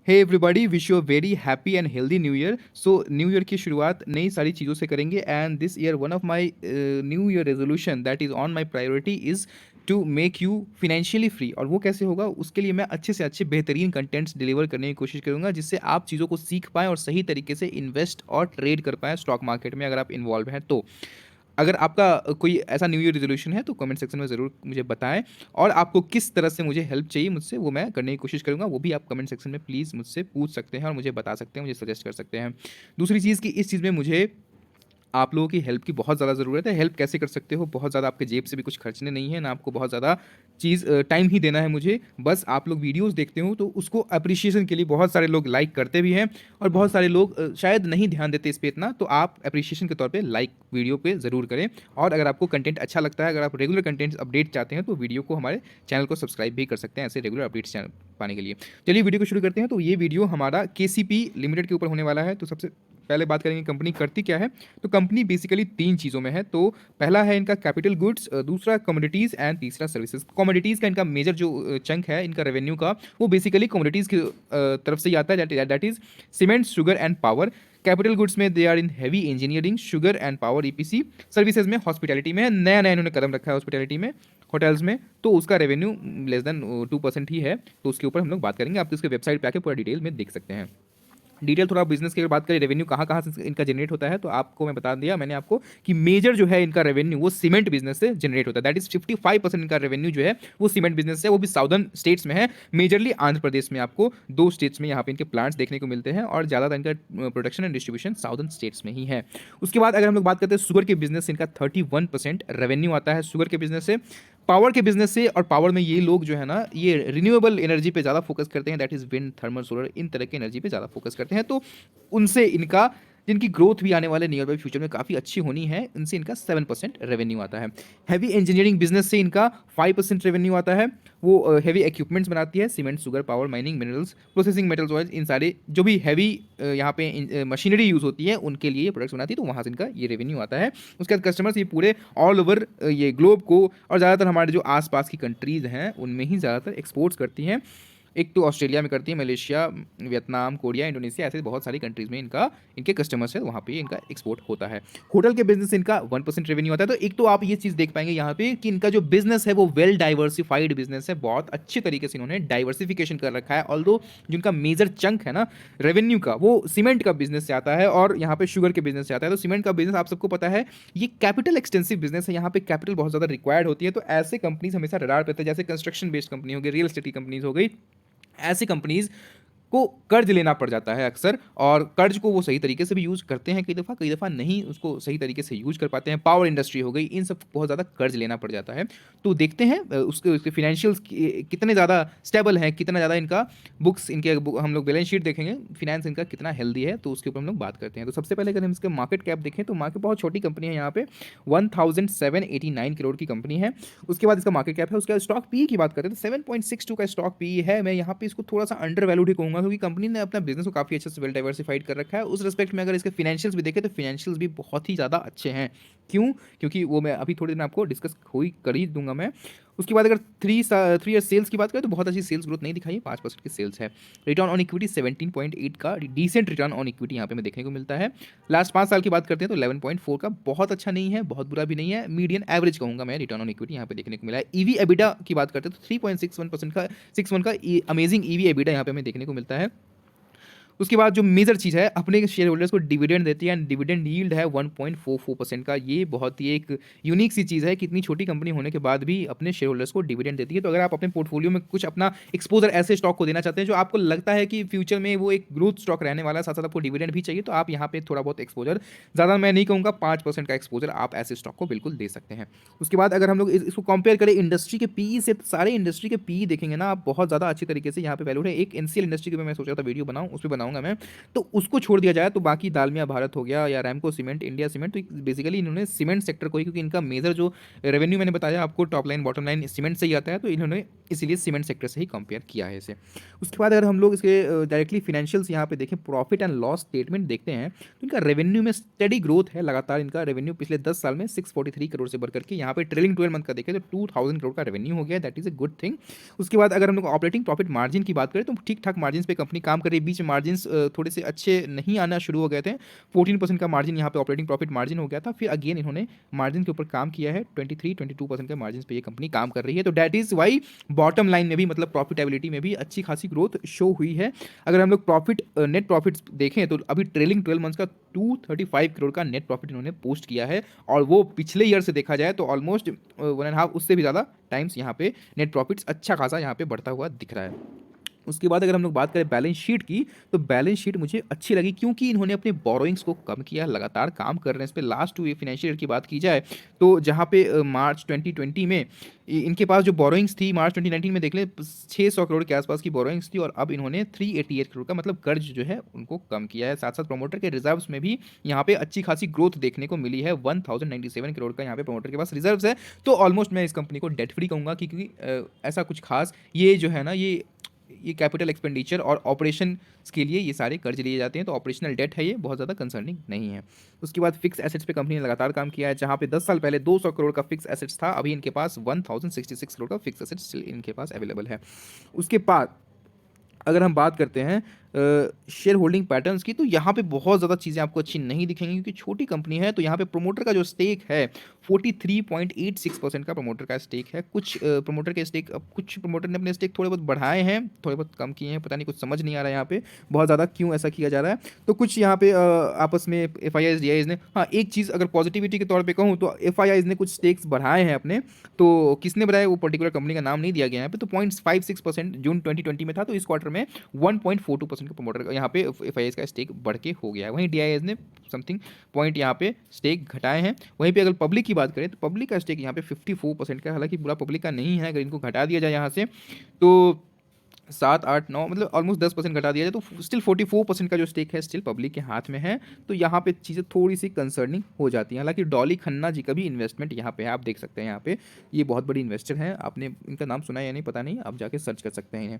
Hey everybody, wish you a very happy and healthy new year. So new year की शुरुआत नई सारी चीज़ों से करेंगे and this year one of my new year resolution that is on my priority is to make you financially free. और वो कैसे होगा, उसके लिए मैं अच्छे से अच्छे बेहतरीन कंटेंट्स डिलीवर करने की कोशिश करूंगा जिससे आप चीज़ों को सीख पाएँ और सही तरीके से इन्वेस्ट और ट्रेड कर पाएँ स्टॉक मार्केट में अगर आप इन्वॉल्व हैं तो। अगर आपका कोई ऐसा न्यू ईयर रेजोल्यूशन है तो कमेंट सेक्शन में ज़रूर मुझे बताएं, और आपको किस तरह से मुझे हेल्प चाहिए मुझसे वो मैं करने की कोशिश करूंगा, वो भी आप कमेंट सेक्शन में प्लीज़ मुझसे पूछ सकते हैं और मुझे बता सकते हैं, मुझे सजेस्ट कर सकते हैं। दूसरी चीज़ कि इस चीज़ में मुझे आप लोगों की हेल्प की बहुत ज़्यादा ज़रूरत है। हेल्प कैसे कर सकते हो? बहुत ज़्यादा आपके जेब से भी कुछ खर्चने नहीं है, ना आपको बहुत ज़्यादा टाइम ही देना है मुझे। बस आप लोग वीडियोज़ देखते हो तो उसको एप्रिशिएशन के लिए बहुत सारे लोग लाइक करते भी हैं, और बहुत सारे लोग शायद नहीं ध्यान देते इस पे इतना, तो आप एप्रिशिएशन के तौर पे लाइक वीडियो पे ज़रूर करें। और अगर आपको कंटेंट अच्छा लगता है, अगर आप रेगुलर कंटेंट अपडेट चाहते हैं तो वीडियो को हमारे चैनल को सब्सक्राइब भी कर सकते हैं ऐसे रेगुलर अपडेट्स पाने के लिए। चलिए वीडियो को शुरू करते हैं। तो ये वीडियो हमारा केसीपी लिमिटेड के ऊपर होने वाला है। तो सबसे पहले बात करेंगे कंपनी करती क्या है। तो कंपनी बेसिकली तीन चीज़ों में है। तो पहला है इनका कैपिटल गुड्स, दूसरा कमोडिटीज़ एंड तीसरा सर्विसेज। कमोडिटीज़ का इनका मेजर जो चंक है इनका रेवेन्यू का, वो बेसिकली कमोडिटीज़ की तरफ से ही आता है, that is cement, sugar and power. Capital goods में they are in heavy engineering, sugar and power EPC. Services में हॉस्पिटैलिटी में है, नया नया इन्होंने कदम रखा है हॉस्पिटैलिटी में, होटल्स में, तो उसका रेवेन्यू लेस देन 2% ही है। तो उसके ऊपर हम लोग बात करेंगे, आप इसके वेबसाइट पे आके पूरा डिटेल में देख सकते हैं। डिटेल थोड़ा बिजनेस की अगर बात करें, रेवेन्यू कहाँ कहाँ से इनका जनरेट होता है, तो आपको मैं बता दिया मैंने आपको कि मेजर जो है इनका रेवेन्यू वो सीमेंट बिजनेस से जनरेट होता है। दैट इज 55% इनका रेवेन्यू जो है वो सीमेंट बिजनेस से, वो भी साउदर्न स्टेट्स में है। मेजरली आंध्र प्रदेश में आपको दो स्टेट्स में यहाँ पे इनके प्लांट्स देखने को मिलते हैं, और ज़्यादातर इनका production and distribution southern states में ही है। उसके बाद अगर हम लोग बात करते हैं शुगर के बिजनेस से, इनका 31% रेवेन्यू आता है शुगर के बिजनेस से। पावर के बिजनेस से, और पावर में ये लोग जो है ना, ये रिन्यूएबल एनर्जी पे ज़्यादा फोकस करते हैं, that is wind, thermal, solar, इन तरह की एनर्जी पे ज़्यादा फोकस करते हैं। तो उनसे इनका, जिनकी ग्रोथ भी आने वाले नियर बाई फ्यूचर में काफ़ी अच्छी होनी है, इनसे इनका 7% रेवेन्यू आता है। हैवी इंजीनियरिंग बिजनेस से इनका 5% रेवेन्यू आता है। वो हैवी इक्विपमेंट्स बनाती है, cement, sugar, power, mining, minerals, processing, metals, oil, इन सारे जो भी हैवी यहाँ पे मशीनरी यूज़ होती है उनके लिए ये प्रोडक्ट्स बनाती है, तो वहाँ से इनका ये रेवेन्यू आता है। उसके बाद कस्टमर्स ये पूरे ऑल ओवर ये ग्लोब को, और ज़्यादातर हमारे जो आसपास की कंट्रीज़ हैं उनमें ही ज़्यादातर एक्सपोर्ट्स करती हैं। एक तो ऑस्ट्रेलिया में करती है, मलेशिया, वियतनाम, कोरिया, इंडोनेशिया, ऐसे बहुत सारी कंट्रीज़ में इनका, इनके कस्टमर्स है, वहाँ पे इनका एक्सपोर्ट होता है। होटल के बिजनेस इनका 1% रेवेन्यू आता है। तो एक तो आप ये चीज़ देख पाएंगे यहाँ पे कि इनका जो बिजनेस है वो वेल डाइवर्सिफाइड बिजनेस है, बहुत अच्छे तरीके से इन्होंने डाइवर्सिफिकेशन कर रखा है। ऑल्दो जिनका मेजर चंक है ना रेवेन्यू का, वो सीमेंट का बिजनेस से आता है और यहाँ पे शुगर के बिजनेस से आता है। तो सीमेंट का बिजनेस आप सबको पता है, ये कैपिटल एक्सटेंसिव बिजनेस है, यहाँ पे कैपिटल बहुत ज़्यादा रिक्वायर्ड होती है। तो ऐसे कंपनीज हमेशा रडार पे रहते हैं, जैसे कंस्ट्रक्शन बेस्ड कंपनी हो गई, रियल एस्टेट की कंपनीज हो गई, ऐसी कंपनीज को कर्ज लेना पड़ जाता है अक्सर, और कर्ज को वो सही तरीके से भी यूज़ करते हैं कई दफ़ा नहीं उसको सही तरीके से यूज कर पाते हैं। पावर इंडस्ट्री हो गई, इन सब बहुत ज़्यादा कर्ज लेना पड़ जाता है। तो देखते हैं उसके उसके फिनेंशियल्स कितने ज़्यादा स्टेबल हैं, कितना ज़्यादा इनका बुक्स, इनके हम लोग बैलेंस शीट देखेंगे, फिनेंस इनका कितना हेल्दी है, तो उसके ऊपर हम लोग बात करते हैं। तो सबसे पहले अगर हम इसके मार्केट कैप देखें तो मार्केट बहुत छोटी कंपनी है, यहाँ पे 1789 करोड़ की कंपनी है। उसके बाद इसका मार्केट कैप है। उसके बाद स्टॉक पी की बात करें तो 7.62 का स्टॉक पी है। मैं यहाँ पे इसको थोड़ा सा अंडर वैल्यूड ही कहूँगा, क्योंकि कंपनी ने अपना बिजनेस को काफ़ी अच्छे से वेल डाइवर्सिफाइड कर रखा है। उस रिस्पेक्ट में अगर इसके फिनेंशियल्स भी देखें तो फिनेंशियल्स भी बहुत ही ज़्यादा अच्छे हैं। क्यों? क्योंकि वो मैं अभी थोड़ी देर में आपको डिस्कस कर ही दूंगा मैं। उसके बाद अगर थ्री ईयर सेल्स की बात करें तो बहुत अच्छी सेल्स ग्रोथ नहीं दिखाई है, 5% की सेल्स है। रिटर्न ऑन इक्विटी 17.8 का डिसेंट रिटर्न ऑन इक्विटी यहाँ पे हमें देखने को मिलता है। लास्ट 5 साल की बात करते हैं तो 11.4 का, बहुत अच्छा नहीं है, बहुत बुरा भी नहीं है, मीडियन एवरेज कहूँगा मैं, रिटर्न ऑन इक्विटी यहाँ पे देखने को मिला है। ईवी एबिडा की बात करते हैं तो 3.61% का, 61 का अमेजिंग ईवी एबिडा यहाँ पे हमें देखने को मिलता है। उसके बाद जो मेजर चीज़ है, अपने शेयर होल्डर्स को डिविडेंड देती है, एंड डिविडेंड यील्ड है 1.44% का। ये बहुत ही एक यूनिक सी चीज़ है कि इतनी छोटी कंपनी होने के बाद भी अपने शेयर होल्डर्स को डिविडेंड देती है। तो अगर आप अपने पोर्टफोलियो में कुछ अपना एक्सपोजर ऐसे स्टॉक को देना चाहते हैं जो आपको लगता है कि फ्यूचर में वो एक ग्रोथ स्टॉक रहने वाला है, साथ साथ आपको डिविडेंड भी चाहिए, तो आप यहाँ पे थोड़ा बहुत एक्सपोजर, ज़्यादा मैं नहीं कहूँगा, 5% का एक्सपोजर आप ऐसे स्टॉक को बिल्कुल दे सकते हैं। उसके बाद अगर हम लोग इसको कंपेयर करें इंडस्ट्री के पीई से, तो सारे इंडस्ट्री के पीई देखेंगे ना आप, बहुत ज़्यादा अच्छी तरीके से यहाँ पे वैल्यू है। एक एनसीएल इंडस्ट्री के मैं सोच रहा था वीडियो बनाऊँ, उस पर बनाऊँगा बताऊंगा मैं, तो उसको छोड़ दिया जाए तो बाकी दालमिया भारत हो गया या रैमको सीमेंट, इंडिया सीमेंट, तो बेसिकली इन्होंने सीमेंट सेक्टर को ही, क्योंकि इनका मेजर जो रेवेन्यू मैंने बताया आपको top line bottom line cement से ही आता है, तो इन्होंने इसीलिए सीमेंट सेक्टर से ही कंपेयर किया है इसे। उसके बाद अगर हम लोग इसके डायरेक्टली फाइनेंशियल्स यहाँ पे देखें, प्रॉफिट एंड लॉस स्टेटमेंट देखते हैं, तो इनका रेवेन्यू में स्टडी ग्रोथ है, लगातार इनका रेवेन्यू पिछले 10 साल में 643 करोड़ से बढ़कर के यहाँ पे ट्रेलिंग 12 मंथ का देखें तो 2000 करोड़ का रेवेन्यू हो गया, that is a good thing. उसके बाद अगर हम लोग ऑपरेटिंग प्रॉफिट मार्जिन की बात करें तो ठीक ठाक मार्जिन पे कंपनी काम कर रही है, बीच में मार्जिन थोड़े से अच्छे नहीं आना शुरू हो गए थे, 14% का मार्जिन यहाँ पे ऑपरेटिंग प्रॉफिट मार्जिन हो गया था, फिर अगेन इन्होंने मार्जिन के ऊपर काम किया है, 23-22% के मार्जिन पे ये कंपनी काम कर रही है, तो that is why bottom line में भी मतलब प्रॉफिटेबिलिटी में भी अच्छी खासी ग्रोथ शो हुई है। अगर हम लोग प्रॉफिट नेट प्रॉफिट देखें तो अभी ट्रेलिंग 12 मंथ्स का 235 करोड़ का नेट प्रॉफिट इन्होंने पोस्ट किया है, और वो पिछले ईयर से देखा जाए तो ऑलमोस्ट 1.5 उससे भी ज़्यादा टाइम्स यहाँ पे नेट प्रॉफिट्स अच्छा खासा यहाँ पे बढ़ता हुआ दिख रहा है। उसके बाद अगर हम लोग बात करें बैलेंस शीट की, तो बैलेंस शीट मुझे अच्छी लगी क्योंकि इन्होंने अपने बोरोइंग्स को कम किया, लगातार काम कर रहे हैं इस पे। लास्ट 2 फाइनेंशियल ईयर की बात की जाए तो जहाँ पे मार्च 2020 में इनके पास जो बोरोइंग्स थी, मार्च 2019 में देख लें 600 करोड़ के आसपास की बोरोइंग्स थी, और अब इन्होंने 388 करोड़ का मतलब कर्ज जो है उनको कम किया है। साथ साथ प्रमोटर के रिजर्व्स में भी यहाँ पे अच्छी खासी ग्रोथ देखने को मिली है, 1097 करोड़ का यहाँ पे प्रमोटर के पास रिजर्व्स है, तो ऑलमोस्ट मैं इस कंपनी को डेट फ्री कहूँगा, क्योंकि ऐसा कुछ खास ये जो है ना ये कैपिटल एक्सपेंडिचर और ऑपरेशन के लिए ये सारे कर्ज लिए जाते हैं, तो ऑपरेशनल डेट है, ये बहुत ज़्यादा कंसर्निंग नहीं है। उसके बाद फिक्स एसेट्स पे कंपनी ने लगातार काम किया है, जहाँ पे 10 साल पहले 200 करोड़ का फिक्स एसेट्स था, अभी इनके पास 1066 करोड़ का फिक्स एसेट्स इनके पास अवेलेबल है। उसके बाद अगर हम बात करते हैं शेयर होल्डिंग पैटर्न्स की, तो यहाँ पे बहुत ज़्यादा चीज़ें आपको अच्छी नहीं दिखेंगी क्योंकि छोटी कंपनी है, तो यहाँ पे प्रोमोटर का जो स्टेक है 43.86% का प्रोमोटर का स्टेक है। कुछ प्रोमोटर के स्टेक, अब कुछ प्रोमोटर ने अपने स्टेक थोड़े बहुत बढ़ाए हैं, थोड़े बहुत कम किए हैं, पता नहीं कुछ समझ नहीं आ रहा है यहाँ पे बहुत ज़्यादा क्यों ऐसा किया जा रहा है। तो कुछ यहाँ पे आपस में F I eyes D eyes ने, हाँ एक चीज़ अगर पॉजिटिविटी के तौर पर कहूँ तो एफ आई आईज ने कुछ स्टेक्स बढ़ाए हैं अपने, तो किसने बढ़ाए वो पर्टिकुलर कंपनी का नाम नहीं दिया गया यहाँ पे, तो 0.56% जून 2020 में था, तो इस क्वार्टर में 1.42% का प्रमोटर यहाँ पे एफ आई का स्टेक बढ़ के हो गया है। वहीं डी आई एस ने समथिंग पॉइंट यहाँ पे स्टेक घटाए हैं। वहीं पे अगर पब्लिक की बात करें तो पब्लिक का स्टेक यहाँ पे 54% का, हालांकि पूरा पब्लिक का नहीं है, अगर इनको घटा दिया जाए यहाँ से तो 7-8-9 मतलब ऑलमोस्ट 10% घटा दिया जाए तो स्टिल 44% का जो स्टेक है स्टिल पब्लिक के हाथ में है, तो यहाँ पे चीज़ें थोड़ी सी कंसर्निंग हो जाती हैं। हालांकि डॉली खन्ना जी का भी इन्वेस्टमेंट यहाँ पे है, आप देख सकते हैं यहाँ पे ये बहुत बड़ी इन्वेस्टर हैं, आपने इनका नाम सुना है या नहीं पता नहीं, आप जाके सर्च कर सकते हैं इन्हें।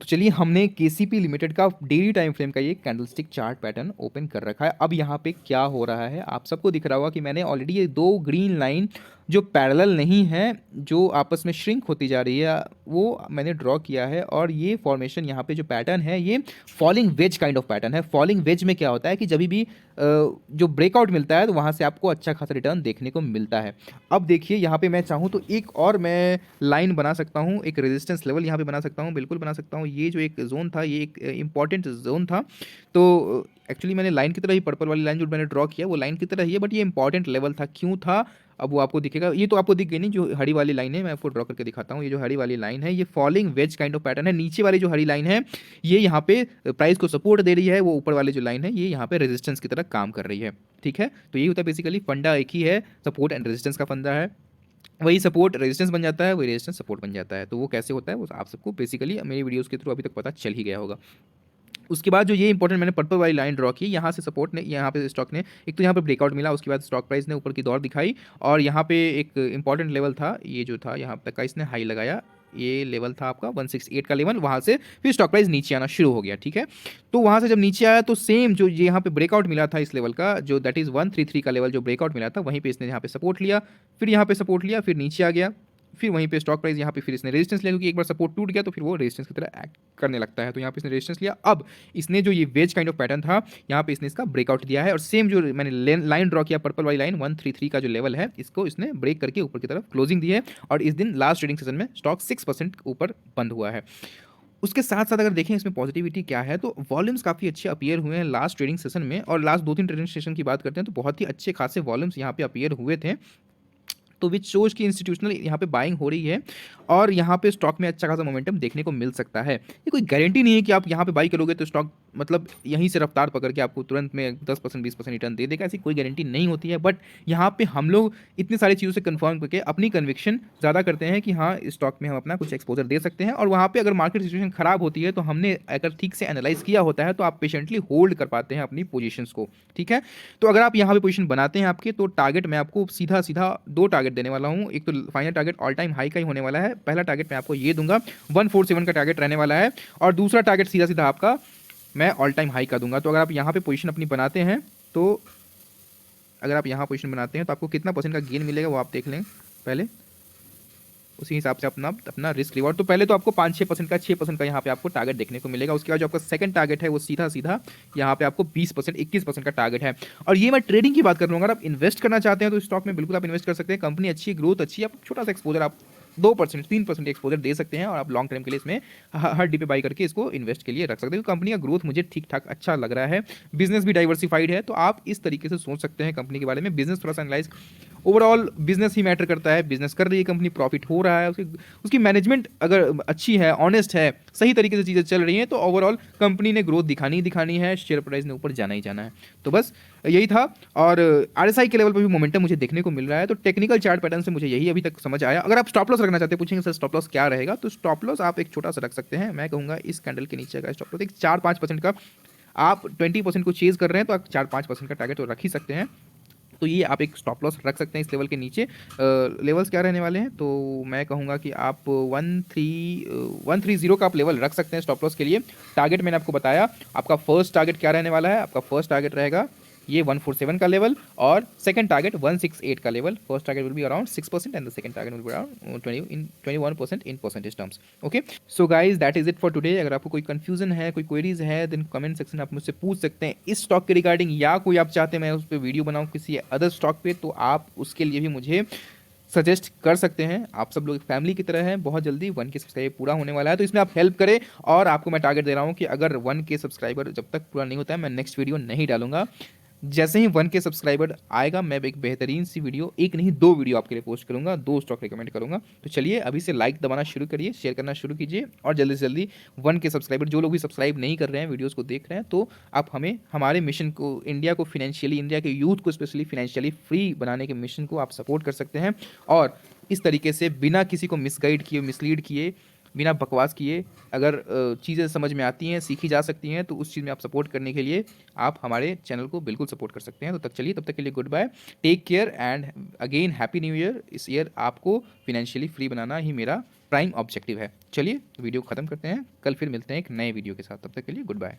तो चलिए हमने केसीपी लिमिटेड का डेली टाइम फ्रेम का ये कैंडलस्टिक चार्ट पैटर्न ओपन कर रखा है। अब यहाँ पे क्या हो रहा है आप सबको दिख रहा होगा कि मैंने ऑलरेडी ये 2 ग्रीन लाइन जो पैरेलल नहीं है, जो आपस में श्रिंक होती जा रही है, वो मैंने ड्रॉ किया है, और ये फॉर्मेशन यहाँ पे जो पैटर्न है ये falling veg kind of pattern है। फॉलिंग वेज में क्या होता है कि जब भी जो ब्रेकआउट मिलता है तो वहाँ से आपको अच्छा खासा रिटर्न देखने को मिलता है। अब देखिए यहाँ पे मैं चाहूँ तो एक और मैं लाइन बना सकता हूँ, एक रेजिस्टेंस लेवल यहाँ पे बना सकता हूँ, बिल्कुल बना सकता हूँ। ये जो एक जोन था ये एक इंपॉर्टेंट जोन था, तो एक्चुअली मैंने लाइन की तरह ही पर्पल वाली लाइन जो मैंने ड्रॉ किया वो लाइन की तरह ही है, बट ये इंपॉर्टेंट लेवल था। क्यों था अब वो आपको दिखेगा, ये तो आपको दिख गई नहीं, जो हरी वाली लाइन है मैं आपको ड्रॉ करके दिखाता हूँ। ये जो हरी वाली लाइन है ये falling veg kind of pattern है। नीचे वाली जो हरी लाइन है ये यहाँ पे प्राइस को सपोर्ट दे रही है, वो ऊपर वाली जो लाइन है ये यहाँ पे रेजिस्टेंस की तरह काम कर रही है। ठीक है, तो यही होता है बेसिकली, फंडा एक ही है, सपोर्ट एंड रेजिस्टेंस का फंडा है, वही सपोर्ट रेजिस्टेंस बन जाता है, वही रेजिस्टेंस सपोर्ट बन जाता है। तो वो कैसे होता है वो आप सबको बेसिकली मेरी वीडियोस के थ्रू अभी तक पता चल ही गया होगा। उसके बाद जो ये इंपॉर्टेंट मैंने पर्पल वाली लाइन ड्रॉ की, यहाँ से सपोर्ट ने, यहाँ पे स्टॉक ने एक तो यहाँ पे ब्रेकआउट मिला, उसके बाद स्टॉक प्राइस ने ऊपर की दौड़ दिखाई, और यहाँ पे एक इंपॉर्टेंट लेवल था, ये जो था यहाँ तक का इसने हाई लगाया, ये लेवल था आपका 168 का लेवल, वहाँ से फिर स्टॉक प्राइस नीचे आना शुरू हो गया। ठीक है, तो वहाँ से जब नीचे आया तो सेम जो यहाँ पे ब्रेकआउट मिला था इस लेवल का, जो दैट इज़ 133 का लेवल जो ब्रेकआउट मिला था, वहीं पे इसने यहाँ पे सपोर्ट लिया, फिर यहाँ पे सपोर्ट लिया, फिर नीचे आ गया, फिर वहीं पे स्टॉक प्राइस यहाँ पे फिर इसने रेजिस्टेंस लिया, क्योंकि एक बार सपोर्ट टूट गया तो फिर वो रेजिस्टेंस की तरह एक्ट करने लगता है, तो यहाँ पे इसने रेजिस्टेंस लिया। अब इसने जो ये वेज काइंड ऑफ पैटर्न था यहाँ पे इसने इसका ब्रेकआउट दिया है, और सेम जो मैंने लाइन ड्रॉ किया पर्पल वाली लाइन 133 का जो लेवल है, इसको इसने ब्रेक करके ऊपर की तरफ क्लोजिंग दी है, और इस दिन लास्ट ट्रेडिंग सेशन में स्टॉक 6% ऊपर बंद हुआ है। उसके साथ साथ अगर देखें इसमें पॉजिटिविटी क्या है, तो वॉल्यूम्स काफ़ी अच्छे अपीयर हुए हैं लास्ट ट्रेडिंग सेशन में, और लास्ट 2-3 ट्रेडिंग सेशन की बात करते हैं तो बहुत ही अच्छे खासे वॉल्यूम्स यहाँ पे अपीयर हुए थे, तो विच शोज की इंस्टीट्यूशनल यहाँ पे बाइंग हो रही है, और यहाँ पे स्टॉक में अच्छा खासा मोमेंटम देखने को मिल सकता है। ये कोई गारंटी नहीं है कि आप यहाँ पे बाई करोगे तो स्टॉक मतलब यहीं से रफ्तार पकड़ के आपको तुरंत में 10% 20% रिटर्न दे देगा, ऐसी कोई गारंटी नहीं होती है। बट यहाँ पे हम लोग इतनी सारी चीज़ों से कंफर्म करके अपनी कन्विक्शन ज़्यादा करते हैं कि हाँ इस स्टॉक में हम अपना कुछ एक्सपोजर दे सकते हैं, और वहाँ पे अगर मार्केट सिचुएशन खराब होती है तो हमने अगर ठीक से एनालाइज किया होता है तो आप पेशेंटली होल्ड कर पाते हैं अपनी पोजीशंस को, ठीक है। तो अगर आप यहाँ पे पोजीशन बनाते हैं आपके, तो टारगेट मैं आपको सीधा सीधा दो टारगेट देने वाला हूँ। एक तो final target all time high का ही होने वाला है, पहला टारगेट मैं आपको ये दूंगा 147 का टारगेट रहने वाला है, और दूसरा टारगेट सीधा सीधा आपका मैं ऑल टाइम हाई का दूंगा। तो अगर आप यहाँ पे पोजीशन अपनी बनाते हैं, तो अगर आप यहाँ पोजीशन बनाते हैं तो आपको कितना परसेंट का गेन मिलेगा वो आप देख लें पहले, उसी हिसाब से अपना अपना रिस्क रिवॉर्ड। तो पहले तो आपको 5-6% का 6% का यहाँ पे आपको टारगेट देखने को मिलेगा। उसके बाद जो आपका सेकंड टारगेट है वो सीधा सीधा यहाँ पे आपको 20% 21% का टारगेट है। और ये मैं ट्रेडिंग की बात कर रहा हूँ, अगर आप इन्वेस्ट करना चाहते हैं तो स्टॉक में बिल्कुल आप इन्वेस्ट कर सकते हैं। कंपनी अच्छी है, ग्रोथ अच्छी है, आप छोटा सा एक्सपोजर आप 2% 3% एक्सपोजर दे सकते हैं, और आप लॉन्ग टर्म के लिए इसमें हर डी पे बाई करके इसको इन्वेस्ट के लिए रख सकते हैं। कंपनी का ग्रोथ मुझे ठीक ठाक अच्छा लग रहा है, बिजनेस भी डाइवर्सिफाइड है, तो आप इस तरीके से सोच सकते हैं कंपनी के बारे में। बिजनेस थोड़ा सा एनालाइज, ओवरऑल बिजनेस ही मैटर करता है, बिजनेस कर रही है कंपनी, प्रॉफिट हो रहा है, उसकी मैनेजमेंट अगर अच्छी है, ऑनेस्ट है, सही तरीके से चीज़ें चल रही हैं, तो ओवरऑल कंपनी ने ग्रोथ दिखानी ही दिखानी है, शेयर प्राइस ने ऊपर जाना ही जाना है। तो बस यही था। और आरएसआई के लेवल पर भी मोमेंटम मुझे देखने को मिल रहा है, तो टेक्निकल चार्ट पैटर्न से मुझे यही अभी तक समझ आया। अगर आप स्टॉप लॉस रखना चाहते हैं, पूछेंगे सर स्टॉप लॉस क्या रहेगा, तो स्टॉप लॉस आप एक छोटा सा रख सकते हैं। मैं कहूँगा इस कैंडल के नीचे का स्टॉप लॉस एक 4-5% का, आप 20% को चेज कर रहे हैं तो आप 4-5% का टारगेट तो रख ही सकते हैं। तो ये आप एक स्टॉप लॉस रख सकते हैं इस लेवल के नीचे। लेवल्स क्या रहने वाले हैं, तो मैं कहूँगा कि आप 130 का आप लेवल रख सकते हैं स्टॉप लॉस के लिए। टारगेट मैंने आपको बताया, आपका फर्स्ट टारगेट क्या रहने वाला है, आपका फर्स्ट टारगेट रहेगा ये 147 का लेवल, और सेकंड टारगेट 168 का level. First target will be around 6% and the second target will be around 21% in percentage terms. Okay, so guys that is it for today. अगर आपको कोई कंफ्यूजन है, कोई क्वेरीज है, देन कमेंट सेक्शन आप मुझसे पूछ सकते हैं इस स्टॉक के रिगार्डिंग, या कोई आप चाहते हैं मैं उस पर वीडियो बनाऊँ किसी अदर स्टॉक पे, तो आप उसके लिए भी मुझे सजेस्ट कर सकते हैं। आप सब लोग फैमिली की तरह हैं, बहुत जल्दी 1K सब्सक्राइबर पूरा होने वाला है, तो इसमें आप हेल्प करें। और आपको मैं टारगेट दे रहा हूँ कि अगर 1K सब्सक्राइबर जब तक पूरा नहीं होता है, मैं नेक्स्ट वीडियो नहीं डालूंगा। जैसे ही 1K सब्सक्राइबर आएगा, मैं एक बेहतरीन सी वीडियो, एक नहीं 2 वीडियो आपके लिए पोस्ट करूंगा, 2 स्टॉक रिकमेंड करूंगा। तो चलिए अभी से लाइक दबाना शुरू करिए, शेयर करना शुरू कीजिए, और जल्दी से जल्दी 1K सब्सक्राइबर, जो लोग भी सब्सक्राइब नहीं कर रहे हैं, वीडियोस को देख रहे हैं, तो आप हमें, हमारे मिशन को, इंडिया को फिनेंशियली, इंडिया के यूथ को स्पेशली फिनेंशियली फ्री बनाने के मिशन को आप सपोर्ट कर सकते हैं। और इस तरीके से बिना किसी को मिसगाइड किए, मिसलीड किए, बिना बकवास किए, अगर चीज़ें समझ में आती हैं, सीखी जा सकती हैं, तो उस चीज़ में आप सपोर्ट करने के लिए आप हमारे चैनल को बिल्कुल सपोर्ट कर सकते हैं। तो तक चलिए, तब तक के लिए goodbye, take care, and again happy new year. इस ईयर आपको फिनेंशियली फ्री बनाना ही मेरा प्राइम ऑब्जेक्टिव है। चलिए वीडियो ख़त्म करते हैं, कल फिर मिलते हैं एक नए वीडियो के साथ, तब तक के लिए गुड बाय।